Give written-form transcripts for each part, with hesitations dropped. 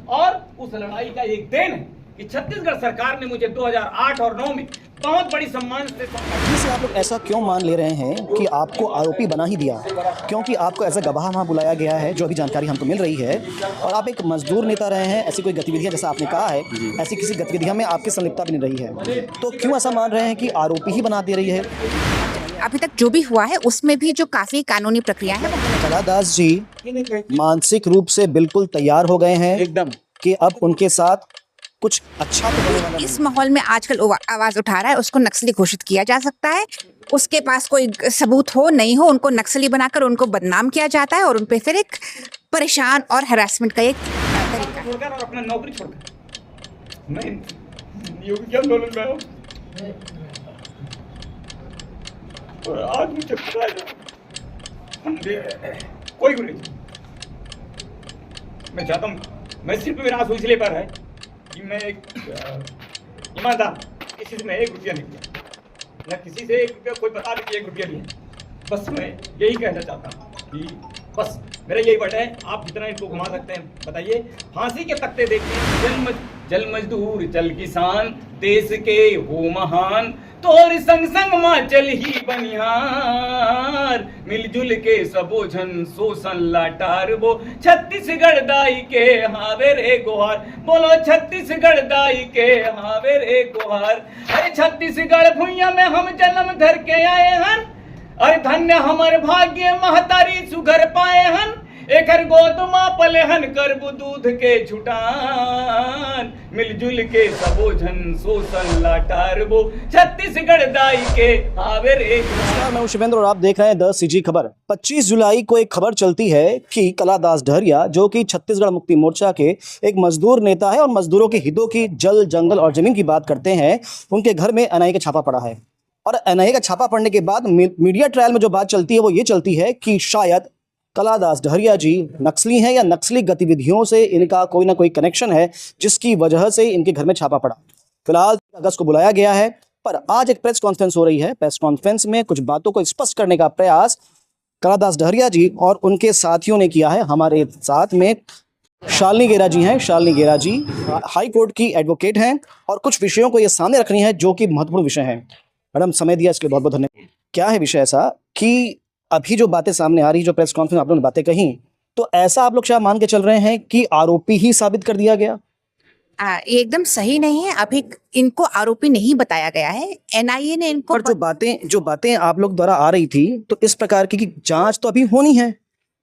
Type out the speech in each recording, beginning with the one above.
और उस लड़ाई का एक देन है कि छत्तीसगढ़ सरकार ने मुझे 2008 और 9 में बहुत बड़ी सम्मान से आप लोग ऐसा क्यों मान ले रहे हैं कि आपको आरोपी बना ही दिया, क्योंकि आपको ऐसा गवाह वहाँ बुलाया गया है, जो अभी जानकारी हमको मिल रही है, और आप एक मजदूर नेता रहे हैं। ऐसी कोई गतिविधियाँ, जैसा आपने कहा है, ऐसी किसी गतिविधियाँ में आपकी संलिप्तता भी नहीं रही है, तो क्यों ऐसा मान रहे हैं कि आरोपी ही बना दे रही है? अभी तक जो भी हुआ है उसमें भी जो काफी कानूनी प्रक्रिया है वो कलादास जी मानसिक रूप से बिल्कुल तैयार हो गए हैं एकदम कि अब उनके साथ कुछ अच्छा तो होने वाला नहीं। इस माहौल में आजकल आवाज उठा रहा है उसको नक्सली घोषित किया जा सकता है। उसके पास कोई सबूत हो नहीं हो, उनको नक्सली बनाकर उनको बदनाम किया जाता है और उन पे फिर एक परेशान और हरासमेंट का एक तरीका है। और अपना नौकरी छोड़कर मैं योगी क्या बोलूं मैं और आज मुझे पता है कोई नहीं। मैं चाहता हूँ, मैं सिर्फ मेरा आंसू इसलिए पर है कि मैं एक ईमानदार, किसी से मैं 1 रुपया नहीं लिया, न किसी से 1 रुपया कोई बता दे कि 1 रुपया लिया। बस मैं यही कहना चाहता हूँ कि बस मेरा यही वर्ड है। आप जितना इनको घुमा सकते हैं बताइए। फांसी के तख्ते देखिए, जल मजदूर चल किसान, देश के हो महान, तोर संग संग माँ चल ही बनिहार, मिलजुल के सबो झन शोषण लाटार वो छत्तीसगढ़ दाई के हावे रे गोहार। बोलो छत्तीसगढ़ दाई के हावे रे गोहार। अरे छत्तीसगढ़ भुइया में हम जन्म धर के आए हन, अरे धन्य हमारे भाग्य महतारी सुघर पाए हन। एकर गोद माँ पलेहन करबू दूध के छुटान, मिलजुल के सबो झन शोषण लाटार वो छत्तीसगढ़ दाई के हावे रे। नमस्कार, मैं हूं शिवेंद्र और आप देख रहे हैं द सीजी खबर। 25 जुलाई को एक खबर चलती है कि कलादास डहरिया, जो कि छत्तीसगढ़ मुक्ति मोर्चा के एक मजदूर नेता है और मजदूरों के हितों की, जल जंगल और जमीन की बात करते हैं, उनके घर में एनआईए का छापा पड़ा है। और एनआईए का छापा पड़ने के बाद मीडिया ट्रायल में जो बात चलती है वो ये चलती है कि शायद कलादास डहरिया जी नक्सली हैं या नक्सली गतिविधियों से इनका कोई ना कोई कनेक्शन है, जिसकी वजह से इनके घर में छापा पड़ा। फिलहाल अगस्त को बुलाया गया है, पर आज एक प्रेस कॉन्फ्रेंस हो रही है। प्रेस कॉन्फ्रेंस में कुछ बातों को स्पष्ट करने का प्रयास कलादास डहरिया जी और उनके साथियों ने किया है। हमारे साथ में शालिनी गेरा जी हैं। शालिनी गेरा जी हाई कोर्ट की एडवोकेट हैं और कुछ विषयों को ये सामने रख रही हैं जो कि महत्वपूर्ण विषय हैं। मैडम, समय दिया इसके लिए बहुत बहुत धन्यवाद। क्या है विषय ऐसा कि अभी जो बातें सामने आ रही, जो प्रेस कॉन्फ्रेंस आप लोगों ने बातें कही, तो ऐसा आप लोग शायद मान के चल रहे हैं कि आरोपी ही साबित कर दिया गया? ये एकदम सही नहीं है। अभी इनको आरोपी नहीं बताया गया है। एनआईए ने इनको पर जो बातें आप लोग द्वारा आ रही थी, तो इस प्रकार की जांच तो अभी होनी है।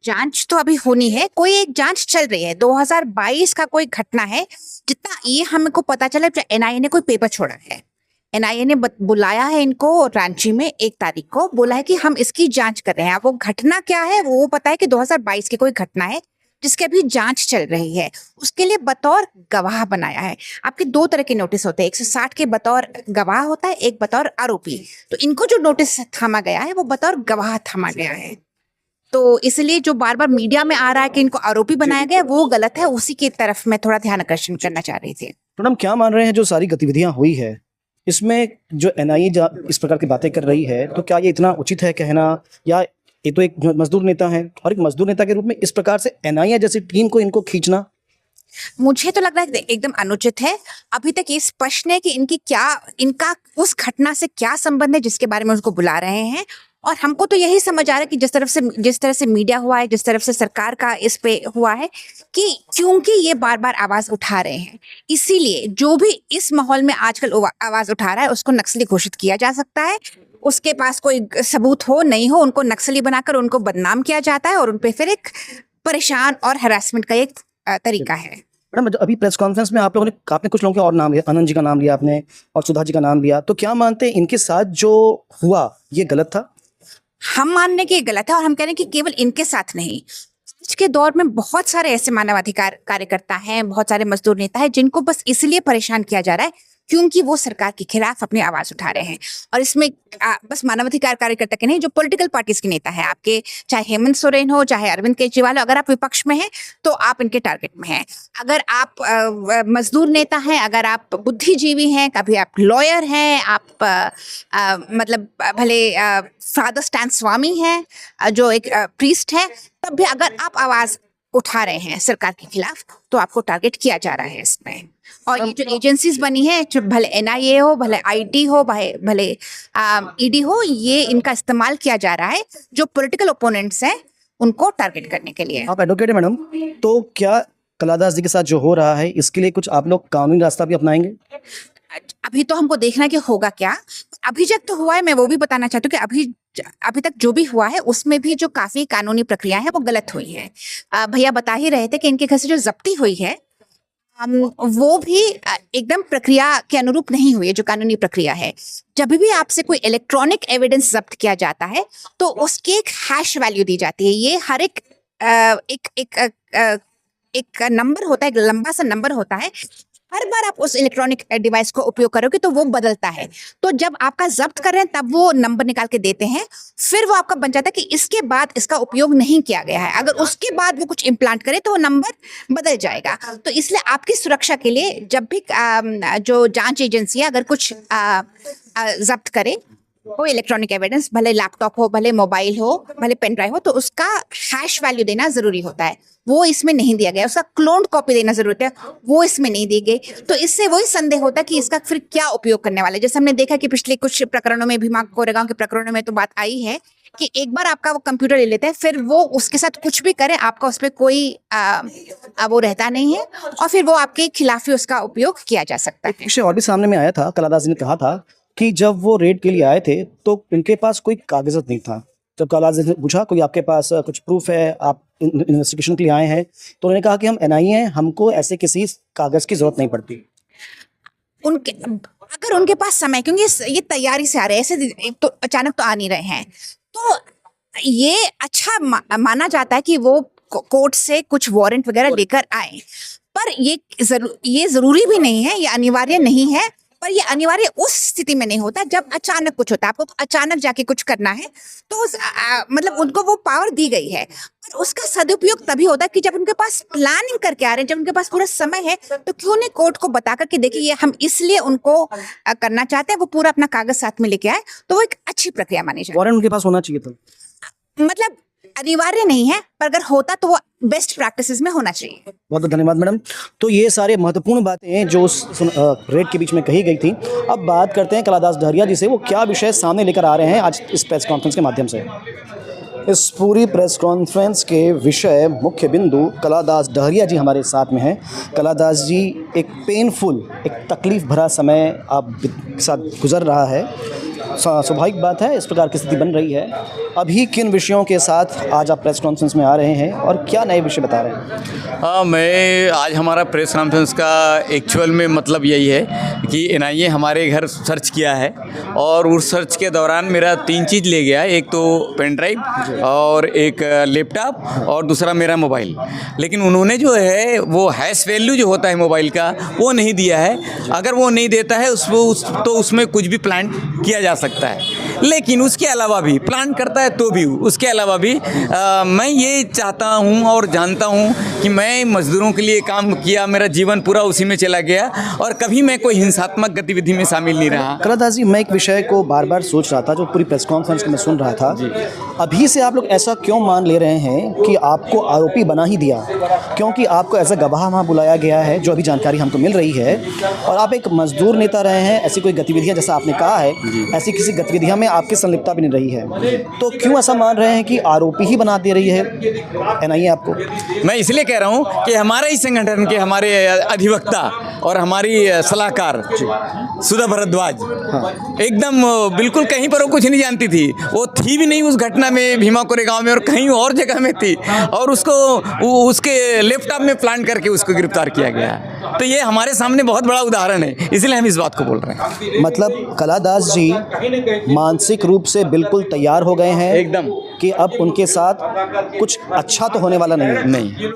जांच तो अभी होनी है, कोई एक जांच चल रही है। 2022 का कोई घटना है, जितना ये हमको पता चला। एनआईए ने कोई पेपर छोड़ा है, एनआईए ने बुलाया है इनको रांची में 1 तारीख को, बोला है कि हम इसकी जांच कर रहे हैं। अब वो घटना क्या है वो पता है कि 2022 की कोई घटना है जिसकी अभी जांच चल रही है। उसके लिए बतौर गवाह बनाया है। आपके 2 तरह के नोटिस होते हैं, 160 के बतौर गवाह होता है, एक बतौर आरोपी। तो इनको जो नोटिस थामा गया है वो बतौर गवाह थामा गया है। तो इसलिए जो बार बार मीडिया में आ रहा है कि इनको आरोपी बनाया गया, वो गलत है। उसी की तरफ मैं थोड़ा ध्यान आकर्षण करना चाह रही थी। मैडम, क्या मान रहे हैं जो सारी गतिविधियां हुई है, इसमें जो एनआईए इस प्रकार की बातें कर रही है, तो क्या ये इतना उचित है कहना? या ये तो एक मजदूर नेता है और एक मजदूर नेता के रूप में इस प्रकार से एनआईए जैसी टीम को इनको खींचना, मुझे तो लग रहा है एकदम अनुचित है। अभी तक ये स्पष्ट है कि इनका उस घटना से क्या संबंध है जिसके बारे में उसको बुला रहे हैं। और हमको तो यही समझ आ रहा है कि जिस तरह से मीडिया हुआ है, जिस तरफ से सरकार का इस पे हुआ है, कि क्योंकि ये बार बार आवाज उठा रहे हैं, इसीलिए जो भी इस माहौल में आजकल आवाज उठा रहा है उसको नक्सली घोषित किया जा सकता है। उसके पास कोई सबूत हो नहीं हो, उनको नक्सली बनाकर उनको बदनाम किया जाता है और उन पे फिर एक परेशान और हरासमेंट का एक तरीका है। मैडम, अभी प्रेस कॉन्फ्रेंस में आपने कुछ लोगों के और नाम लिया, आनंद जी का नाम लिया आपने और सुधा जी का नाम लिया, तो क्या मानते हैं इनके साथ जो हुआ ये गलत था? हम मानने की गलत है और हम कह रहे हैं कि केवल इनके साथ नहीं, आज के दौर में बहुत सारे ऐसे मानवाधिकार कार्यकर्ता हैं, बहुत सारे मजदूर नेता हैं जिनको बस इसलिए परेशान किया जा रहा है क्योंकि वो सरकार के खिलाफ अपनी आवाज उठा रहे हैं। और इसमें बस मानवाधिकार कार्यकर्ता के नहीं, जो पॉलिटिकल पार्टीज के नेता हैं, आपके चाहे हेमंत सोरेन हो, चाहे अरविंद केजरीवाल हो, अगर आप विपक्ष में हैं तो आप इनके टारगेट में हैं। अगर आप मजदूर नेता हैं, अगर आप बुद्धिजीवी हैं, कभी आप लॉयर हैं, आप मतलब भले फादर स्टैन स्वामी हैं, जो एक प्रीस्ट है, तब भी अगर आप आवाज उठा रहे हैं सरकार के खिलाफ, तो आपको टारगेट किया जा रहा है इसमें। और ये जो एजेंसीज बनी है, भले एनआईए हो, भले आईटी हो, भले ईडी हो, ये इनका इस्तेमाल किया जा रहा है जो पॉलिटिकल ओपोनेंट्स हैं उनको टारगेट करने के लिए। आप एडवोकेट है मैडम, तो क्या कलादास जी के साथ जो हो रहा है इसके लिए कुछ आप लोग कानूनी रास्ता भी अपनाएंगे? अभी तो हमको देखना है कि होगा क्या। अभी तक तो हुआ है, मैं वो भी बताना चाहती हूँ कि अभी तक जो भी हुआ है उसमें भी जो काफी कानूनी प्रक्रिया है वो गलत हुई है। भैया बता ही रहे थे कि इनके घर से जो जब्ती हुई है वो भी एकदम प्रक्रिया के अनुरूप नहीं हुई है, जो कानूनी प्रक्रिया है। जब भी आपसे कोई इलेक्ट्रॉनिक एविडेंस जब्त किया जाता है तो उसकी एक हैश वैल्यू दी जाती है। ये हर एक नंबर होता है, एक लंबा सा नंबर होता है। हर बार आप उस इलेक्ट्रॉनिक डिवाइस को उपयोग करोगे तो वो बदलता है। तो जब आपका जब्त कर रहे हैं तब वो नंबर निकाल के देते हैं, फिर वो आपका बन जाता है कि इसके बाद इसका उपयोग नहीं किया गया है। अगर उसके बाद वो कुछ इम्प्लांट करे तो वो नंबर बदल जाएगा। तो इसलिए आपकी सुरक्षा के लिए जब भी जो जांच एजेंसियां अगर कुछ जब्त करे वो इलेक्ट्रॉनिक एविडेंस, भले लैपटॉप हो, भले मोबाइल हो, भले पेन ड्राइव हो, तो उसका हैश वैल्यू देना जरूरी होता है। वो इसमें नहीं दिया गया। उसका क्लोन्ड कॉपी देना जरूरी है, वो इसमें नहीं दी गई। तो इससे वही संदेह होता है कि इसका फिर क्या उपयोग करने वाले। जैसे हमने देखा कि पिछले कुछ प्रकरणों में, भीमा कोरेगांव के प्रकरणों में तो बात आई है कि एक बार आपका वो कंप्यूटर ले लेते हैं, फिर वो उसके साथ कुछ भी करे, आपका उस पर कोई वो रहता नहीं है और फिर वो आपके खिलाफ ही उसका उपयोग किया जा सकता है। विषय और भी सामने में आया था, कलादास जी ने कहा था कि जब वो रेड के लिए आए थे तो इनके पास कोई कागजात नहीं था। जब कलादास जी ने पूछा कोई आपके पास कुछ प्रूफ है, आप इन्वेस्टिगेशन के लिए आए हैं, तो उन्होंने कहा कि हम एनआईए हैं, हमको ऐसे किसी कागज की जरूरत नहीं पड़ती। अगर उनके पास समय, क्योंकि ये तैयारी से आ रहे हैं, ऐसे तो अचानक तो आ नहीं रहे हैं, तो ये अच्छा माना जाता है कि वो कोर्ट से कुछ वारंट वगैरह लेकर आए। पर ये जरूरी भी नहीं है, ये अनिवार्य नहीं है। पर ये अनिवार्य उस स्थिति में नहीं होता जब अचानक कुछ होता है। आपको अचानक जाके कुछ करना है तो मतलब उनको वो पावर दी गई है, पर उसका सदुपयोग तभी होता है कि जब उनके पास प्लानिंग करके आ रहे हैं, जब उनके पास पूरा समय है, तो क्यों नहीं कोर्ट को बता करके देखिए ये हम इसलिए उनको करना चाहते हैं, वो पूरा अपना कागज साथ में लेके आए, तो वो एक अच्छी प्रक्रिया मानी जाए। वारंट उनके पास होना चाहिए था, मतलब अनिवार्य नहीं है, पर अगर होता तो वो बेस्ट प्रैक्टिसेस में होना चाहिए। बहुत बहुत धन्यवाद मैडम। तो ये सारे महत्वपूर्ण बातें जो उस रेड के बीच में कही गई थी। अब बात करते हैं कलादास डहरिया जी से, वो क्या विषय सामने लेकर आ रहे हैं आज इस प्रेस कॉन्फ्रेंस के माध्यम से। इस पूरी प्रेस कॉन्फ्रेंस के विषय मुख्य बिंदु कलादास डहरिया जी हमारे साथ में हैं। कलादास जी, एक पेनफुल, एक तकलीफ भरा समय आप साथ गुजर रहा है, स्वाभाविक बात है, इस प्रकार की स्थिति बन रही है। अभी किन विषयों के साथ आज आप प्रेस कॉन्फ्रेंस में आ रहे हैं और क्या नए विषय बता रहे हैं? मैं आज हमारा प्रेस कॉन्फ्रेंस का एक्चुअल में मतलब यही है कि एनआईए हमारे घर सर्च किया है और उस सर्च के दौरान मेरा 3 चीज़ ले गया। एक तो पेन ड्राइव और एक लैपटॉप और दूसरा मेरा मोबाइल। लेकिन उन्होंने जो है वो हैश वैल्यू जो होता है मोबाइल का वो नहीं दिया है। अगर वो नहीं देता है तो उसमें कुछ भी प्लान किया जा सकता है। लेकिन उसके अलावा भी प्लान करता है तो भी उसके अलावा भी मैं ये चाहता हूँ और जानता हूँ कि मैं मजदूरों के लिए काम किया, मेरा जीवन पूरा उसी में चला गया और कभी मैं कोई हिंसात्मक गतिविधि में शामिल नहीं रहा। कलादास जी, मैं एक विषय को बार बार सोच रहा था, जो पूरी प्रेस कॉन्फ्रेंस को मैं सुन रहा था। अभी से आप लोग ऐसा क्यों मान ले रहे हैं कि आपको आरोपी बना ही दिया? क्योंकि आपको एज अ गवाह वहाँ बुलाया गया है, जो अभी जानकारी हमको मिल रही है, और आप एक मजदूर नेता रहे हैं। ऐसी कोई गतिविधियाँ, जैसा आपने कहा है, ऐसी किसी गतिविधियाँ में आपकी संलिप्तता भी नहीं रही है, तो क्यों ऐसा मान रहे हैं कि आरोपी ही बना दे रही है एनआईए आपको? मैं इसलिए कह रहा हूँ कि हमारे ही संगठन के हमारे अधिवक्ता और हमारी सलाहकार सुधा भारद्वाज एकदम बिल्कुल कहीं पर वो कुछ नहीं जानती थी। वो थी भी नहीं उस घटना में, भीमा कोरेगांव में, और कहीं और जगह में थी, और उसके लैपटॉप में प्लान करके उसको गिरफ्तार किया गया। तो ये हमारे सामने बहुत बड़ा उदाहरण है, इसलिए हम इस बात को बोल रहे हैं। मतलब कलादास जी मानसिक रूप से बिल्कुल तैयार हो गए हैं एकदम कि अब उनके साथ कुछ अच्छा तो होने वाला नहीं।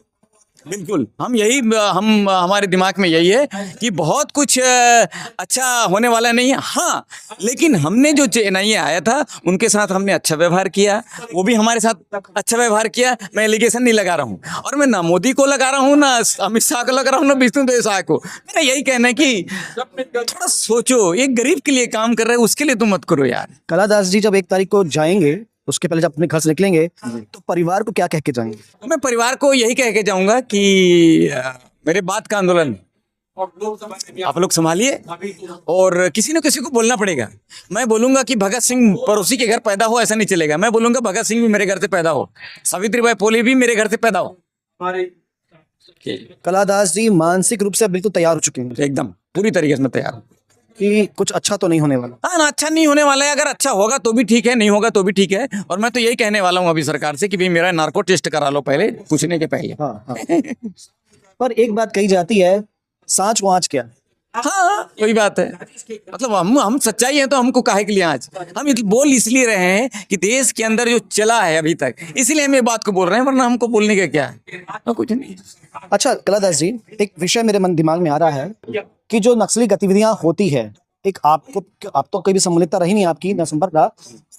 बिल्कुल, हम हमारे दिमाग में यही है कि बहुत कुछ अच्छा होने वाला नहीं है। हाँ, लेकिन हमने जो एनआईए आया था उनके साथ हमने अच्छा व्यवहार किया, वो भी हमारे साथ अच्छा व्यवहार किया। मैं एलिगेशन नहीं लगा रहा हूँ, और मैं ना मोदी को लगा रहा हूँ, ना अमित शाह को लगा रहा हूँ, ना विष्णुदेव साय को। मेरा यही कहना है कि थोड़ा सोचो, एक गरीब के लिए काम कर रहे हैं, उसके लिए तो मत करो यार। कलादास जी जब 1 तारीख को जाएंगे उसके पहले जब अपने घर से निकलेंगे तो परिवार को क्या कह के जाएंगे? मैं परिवार को यही कह के जाऊंगा कि मेरे बात का आंदोलन आप लोग संभालिए और किसी न किसी को बोलना पड़ेगा। मैं बोलूंगा कि भगत सिंह पड़ोसी के घर पैदा हो, ऐसा नहीं चलेगा। मैं बोलूंगा भगत सिंह भी मेरे घर से पैदा हो, सावित्रीबाई फुले भी मेरे घर से पैदा हो। कलादास जी मानसिक रूप से बिल्कुल तैयार हो चुके हैं एकदम पूरी तरीके से मैं तैयार हूँ कि कुछ अच्छा तो नहीं होने वाला। हाँ ना, अच्छा नहीं होने वाला है। अगर अच्छा होगा तो भी ठीक है, नहीं होगा तो भी ठीक है। और मैं तो यही कहने वाला हूँ अभी सरकार से कि भाई मेरा नार्को टेस्ट करा लो पहले, पूछने के पहले। हाँ, हाँ। पर एक बात कही जाती है, सांच को आँच क्या? हाँ वही बात है। मतलब हम सच्चाई है तो हमको काहे के लिए आज हम बोल इसलिए रहे हैं कि देश के अंदर जो चला है अभी तक, इसलिए हम ये बात को बोल रहे हैं, वरना हमको बोलने का क्या है, कुछ नहीं। अच्छा कलादास जी, एक विषय मेरे मन दिमाग में आ रहा है कि जो नक्सली गतिविधियां होती है, एक आप तो कभी सम्मिलितता रही नहीं आपकी न संपर्क रहा,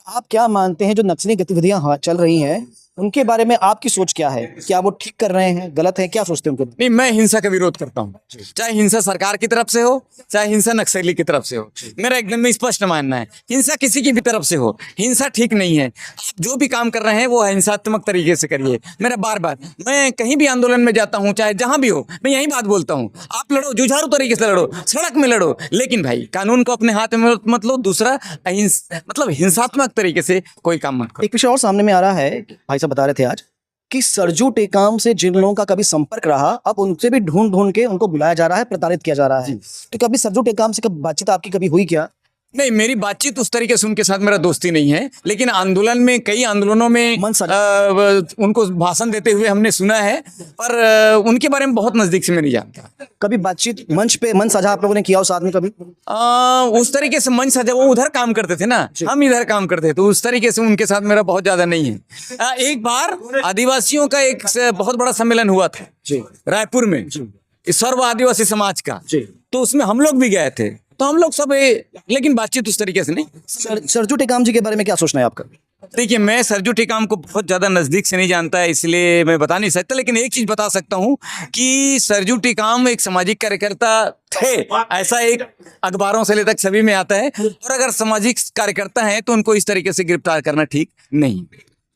आप क्या मानते हैं जो नक्सली गतिविधियां चल रही हैं उनके बारे में आपकी सोच क्या है? क्या वो ठीक कर रहे हैं, गलत है, क्या सोचते हैं उनको? नहीं, मैं हिंसा का विरोध करता हूँ, चाहे हिंसा सरकार की तरफ से हो चाहे हिंसा नक्सली की तरफ से हो। मेरा एकदम स्पष्ट मानना है, हिंसा किसी की भी तरफ से हो, हिंसा ठीक नहीं है। आप जो भी काम कर रहे हैं वो हिंसात्मक तरीके से करिए। मेरा बार बार, मैं कहीं भी आंदोलन में जाता हूँ, चाहे जहां भी हो, मैं यही बात बोलता हूँ, आप लड़ो, जुझारू तरीके से लड़ो, सड़क में लड़ो, लेकिन भाई कानून को अपने हाथ में मत लो। दूसरा मतलब हिंसात्मक तरीके से कोई काम मत करो। एक विषय और सामने में आ रहा है, भाई साहब बता रहे थे आज कि सरजू टेकाम से जिन लोगों का कभी संपर्क रहा, अब उनसे भी ढूंढ ढूंढ के उनको बुलाया जा रहा है, प्रताड़ित किया जा रहा है। तो कभी सरजू टेकाम से कभी बातचीत आपकी कभी हुई क्या? नहीं, मेरी बातचीत उस तरीके से उनके साथ मेरा दोस्ती नहीं है, लेकिन आंदोलन में कई आंदोलनों में उनको भाषण देते हुए हमने सुना है, पर उनके बारे में बहुत नजदीक से मैं नहीं जानता। कभी बातचीत मंच पे मन साझा आप लोगों ने किया उस आदमी कभी? उस तरीके से मंच साझा, वो उधर काम करते थे ना, हम इधर काम करते थे, तो उस तरीके से उनके साथ मेरा बहुत ज्यादा नहीं है। एक बार आदिवासियों का एक बहुत बड़ा सम्मेलन हुआ था रायपुर में, सर्व आदिवासी समाज का, तो उसमें हम लोग भी गए थे, तो हम लोग सब, लेकिन बातचीत उस तरीके से नहीं। सरजू टेकाम जी के बारे में क्या सोचना है आपका? देखिए, मैं सरजू टेकाम को बहुत ज़्यादा नज़दीक से नहीं जानता है, इसलिए मैं बता नहीं सकता, लेकिन एक चीज़ बता सकता हूँ कि सरजू टेकाम एक सामाजिक कार्यकर्ता थे, ऐसा एक अखबारों से लेकर सभी में आता है। और अगर सामाजिक कार्यकर्ता हैं तो उनको इस तरीके से गिरफ्तार करना ठीक नहीं।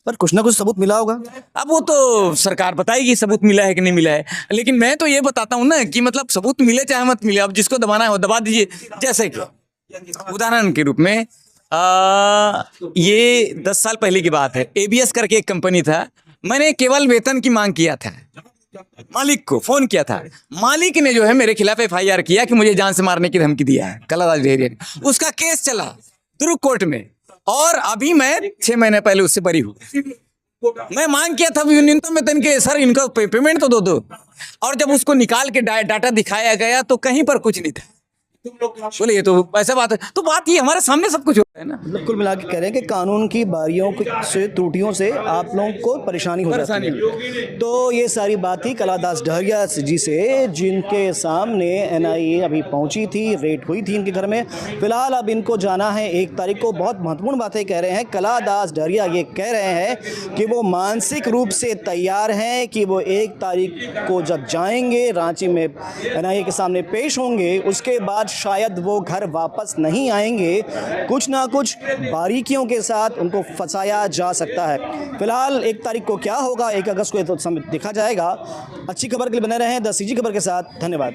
पर कुछ ना कुछ सबूत मिला होगा। अब वो तो सरकार बताएगी सबूत मिला है कि नहीं मिला है, लेकिन मैं तो ये बताता हूँ ना कि मतलब सबूत मिले चाहे मत मिले, अब जिसको दबाना है वो दबा दीजिए। जैसे कि उदाहरण के रूप में ये 10 साल पहले की बात है, ABS करके एक कंपनी था, मैंने केवल वेतन की मांग किया था, मालिक को फोन किया था, मालिक ने जो है मेरे खिलाफ FIR किया कि मुझे जान से मारने की धमकी दिया है, कलादास ढेरिया ने। उसका केस चला दुर्ग कोर्ट में, और अभी मैं 6 महीने पहले उससे बरी हूँ। मैं मांग किया था न्यूनतम वेतन के, सर इनका पेमेंट तो दो। और जब उसको निकाल के डाटा दिखाया गया तो कहीं पर कुछ नहीं था। बोले ये तो ऐसा बात है, तो बात ये हमारे सामने सब कुछ होता है ना। मतलब कुल मिला के कह रहे हैं कि कानून की बारियों से, त्रुटियों से आप लोगों को परेशानी हो जाती है। तो ये सारी बात थी कलादास डहरिया जी से, जिनके सामने NIA अभी पहुंची थी, रेड हुई थी इनके घर में। फिलहाल अब इनको जाना है 1 तारीख को। बहुत महत्वपूर्ण बातें कह रहे हैं कलादास डहरिया, ये कह रहे हैं कि वो मानसिक रूप से तैयार हैं कि वो 1 तारीख को जब जाएंगे रांची में NIA के सामने पेश होंगे, उसके बाद शायद वो घर वापस नहीं आएंगे। कुछ ना कुछ बारीकियों के साथ उनको फंसाया जा सकता है। फिलहाल 1 तारीख को क्या होगा, 1 अगस्त को तो समय दिखा जाएगा। अच्छी खबर के लिए बने रहें द CG खबर के साथ। धन्यवाद।